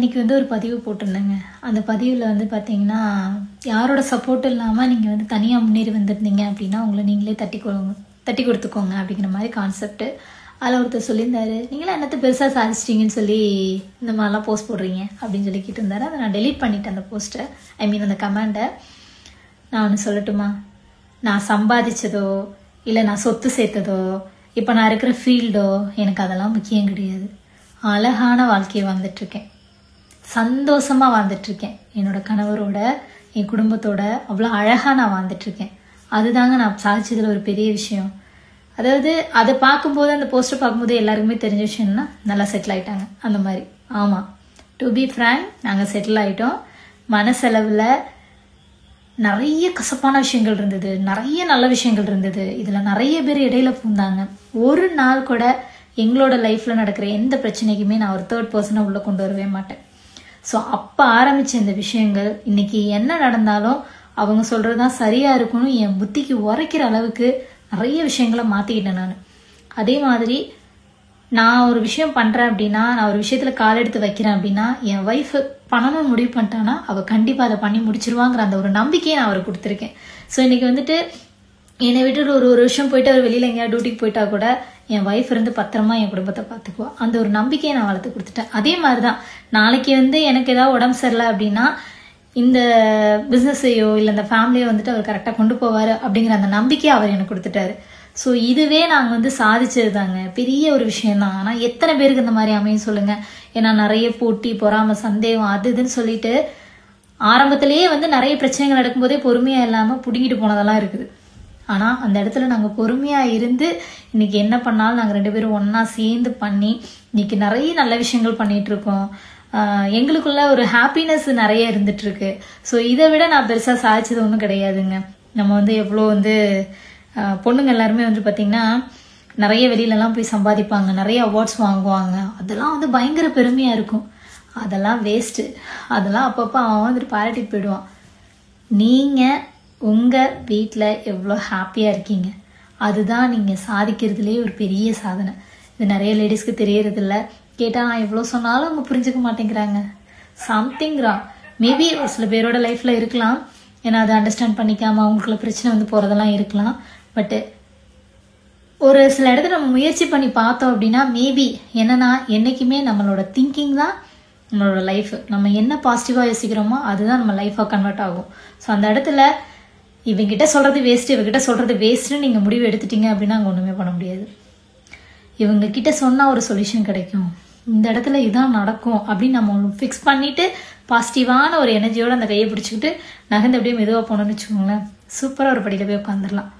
இன்றைக்கி வந்து ஒரு பதிவு போட்டிருந்தேங்க. அந்த பதிவில் வந்து பார்த்திங்கன்னா, யாரோட சப்போர்ட் இல்லாமல் நீங்கள் வந்து தனியாக முன்னேறி வந்திருந்தீங்க அப்படின்னா உங்களை நீங்களே தட்டி கொடுத்துக்கோங்க அப்படிங்கிற மாதிரி கான்செப்ட்டு. அதில் ஒருத்தர் சொல்லியிருந்தாரு, நீங்களாம் என்னத்தை பெருசாக சாதிச்சிட்டிங்கன்னு சொல்லி இந்த மாதிரிலாம் போஸ்ட் போடுறீங்க அப்படின்னு சொல்லி கேட்டிருந்தாரு. அதை நான் டெலீட் பண்ணிட்டேன் அந்த போஸ்ட்டை, அந்த கமெண்ட்டை. நான் ஒன்று சொல்லட்டுமா? நான் சம்பாதிச்சதோ இல்லை நான் சொத்து சேர்த்ததோ இப்போ நான் இருக்கிற ஃபீல்டோ எனக்கு அதெல்லாம் முக்கியம் கிடையாது. அழகான வாழ்க்கையை வாழ்ந்துட்டுருக்கேன், சந்தோஷமாக வாழ்ந்துட்டுருக்கேன். என்னோடய கணவரோட என் குடும்பத்தோட அவ்வளோ அழகாக நான் வாழ்ந்துட்டுருக்கேன். அதுதாங்க நான் சாதிச்சதில் ஒரு பெரிய விஷயம். அதாவது அதை பார்க்கும்போது, அந்த போஸ்டர் பார்க்கும்போது எல்லாருக்குமே தெரிஞ்ச விஷயம்னா நல்லா செட்டில் ஆகிட்டாங்க அந்த மாதிரி. ஆமாம், டு பி ஃப்ராங்க், நாங்கள் செட்டில் ஆகிட்டோம். மனசெலவில் நிறைய கசப்பான விஷயங்கள் இருந்தது, நிறைய நல்ல விஷயங்கள் இருந்தது. இதில் நிறைய பேர் இடையில பூந்தாங்க. ஒரு நாள் கூட எங்களோட லைஃப்பில் நடக்கிற எந்த பிரச்சனைக்குமே நான் ஒரு தேர்ட் பர்சனை உள்ளே கொண்டு வரவே மாட்டேன். ஸோ அப்போ ஆரம்பித்த இந்த விஷயங்கள் இன்றைக்கி என்ன நடந்தாலும் அவங்க சொல்கிறது தான் சரியாக இருக்கும்னு என் புத்திக்கு உரைக்கிற அளவுக்கு நிறைய விஷயங்களை மாற்றிக்கிட்டேன் நான். அதே மாதிரி நான் ஒரு விஷயம் பண்ணுறேன் அப்படின்னா, நான் ஒரு விஷயத்தில் கால் எடுத்து வைக்கிறேன் அப்படின்னா, என் ஒய்ஃபு பண்ணணும்னு முடிவு பண்ணிட்டான்னா அவள் கண்டிப்பாக அதை பண்ணி முடிச்சிருவாங்கிற அந்த ஒரு நம்பிக்கையை நான் அவருக்கு கொடுத்துருக்கேன். ஸோ இன்றைக்கி வந்துட்டு என்னை விட்டுட்டு ஒரு வருஷம் போயிட்டு அவர் வெளியில் எங்கேயா டியூட்டிக்கு போயிட்டா கூட என் ஒய்ஃப் இருந்து பத்திரமா என் குடும்பத்தை பார்த்துக்குவா. அந்த ஒரு நம்பிக்கையை நான் வளர்த்து கொடுத்துட்டேன். அதே மாதிரி தான் நாளைக்கு வந்து எனக்கு ஏதாவது உடம்பு சரியில்லை அப்படின்னா இந்த பிஸ்னஸையோ இல்லை இந்த ஃபேமிலியோ வந்துட்டு அவர் கரெக்டாக கொண்டு போவார் அப்படிங்கிற அந்த நம்பிக்கையை அவர் எனக்கு கொடுத்துட்டாரு. ஸோ இதுவே நாங்கள் வந்து சாதிச்சது தாங்க, பெரிய ஒரு விஷயம்தான். ஆனால் எத்தனை பேருக்கு இந்த மாதிரி அமையும் சொல்லுங்கள்? ஏன்னா நிறைய போட்டி, பொறாமை, சந்தேகம், அது இதுன்னு சொல்லிட்டு ஆரம்பத்திலேயே வந்து நிறைய பிரச்சனைகள் நடக்கும்போதே பொறுமையாக இல்லாமல் பிடிங்கிட்டு போனதெல்லாம் இருக்குது. ஆனால் அந்த இடத்துல நாங்கள் பொறுமையாக இருந்து இன்றைக்கி என்ன பண்ணாலும் நாங்கள் 2 பேரும் ஒன்றா சேர்ந்து பண்ணி இன்றைக்கி நிறைய நல்ல விஷயங்கள் பண்ணிகிட்ருக்கோம். எங்களுக்குள்ள ஒரு ஹாப்பினஸ் நிறைய இருந்துகிட்ருக்கு. ஸோ இதை விட நான் பெருசாக சாதிச்சது ஒன்றும் கிடையாதுங்க. நம்ம வந்து எவ்வளோ வந்து பொண்ணுங்க எல்லாருமே வந்து பார்த்திங்கன்னா நிறைய வெளியிலலாம் போய் சம்பாதிப்பாங்க, நிறைய அவார்ட்ஸ் வாங்குவாங்க. அதெல்லாம் வந்து பயங்கர பெருமையாக இருக்கும். அதெல்லாம் வேஸ்ட்டு. அதெல்லாம் அப்பப்போ அவன் வந்துட்டு பாராட்டிட்டு போயிடுவான். நீங்கள் உங்கள் வீட்டில் எவ்வளோ ஹாப்பியாக இருக்கீங்க, அதுதான் நீங்கள் சாதிக்கிறதுலே ஒரு பெரிய சாதனை. இது நிறைய லேடிஸ்க்கு தெரியறதில்ல. கேட்டால் நான் எவ்வளோ சொன்னாலும் அவங்க புரிஞ்சுக்க மாட்டேங்கிறாங்க. Something wrong. மேபி ஒரு சில பேரோட லைஃப்பில் இருக்கலாம், ஏன்னா அதை அண்டர்ஸ்டாண்ட் பண்ணிக்காமல் அவங்களுக்குள்ள பிரச்சனை வந்து போகிறதெல்லாம் இருக்கலாம். பட்டு ஒரு சில இடத்துல நம்ம முயற்சி பண்ணி பார்த்தோம் அப்படின்னா மேபி என்னென்னா, என்றைக்குமே நம்மளோட திங்கிங் தான் நம்மளோட லைஃப். நம்ம என்ன பாசிட்டிவாக யோசிக்கிறோமோ அதுதான் நம்ம லைஃபாக கன்வெர்ட் ஆகும். ஸோ அந்த இடத்துல இவங்கிட்ட சொல்கிறது வேஸ்ட்டு, இவங்கிட்ட சொல்கிறது வேஸ்ட்டுன்னு நீங்கள் முடிவு எடுத்துட்டீங்க அப்படின்னா அங்கே ஒன்றுமே பண்ண முடியாது. இவங்கக்கிட்ட சொன்னால் ஒரு சொல்யூஷன் கிடைக்கும், இந்த இடத்துல இதான் நடக்கும் அப்படின்னு நம்ம ஃபிக்ஸ் பண்ணிவிட்டு பாசிட்டிவான ஒரு எனர்ஜியோடு அந்த கையை பிடிச்சிக்கிட்டு நகர்ந்து அப்படியே மெதுவாக போனோம்னு வச்சுக்கோங்களேன், சூப்பராக ஒரு படியில் போய் உட்காந்துடலாம்.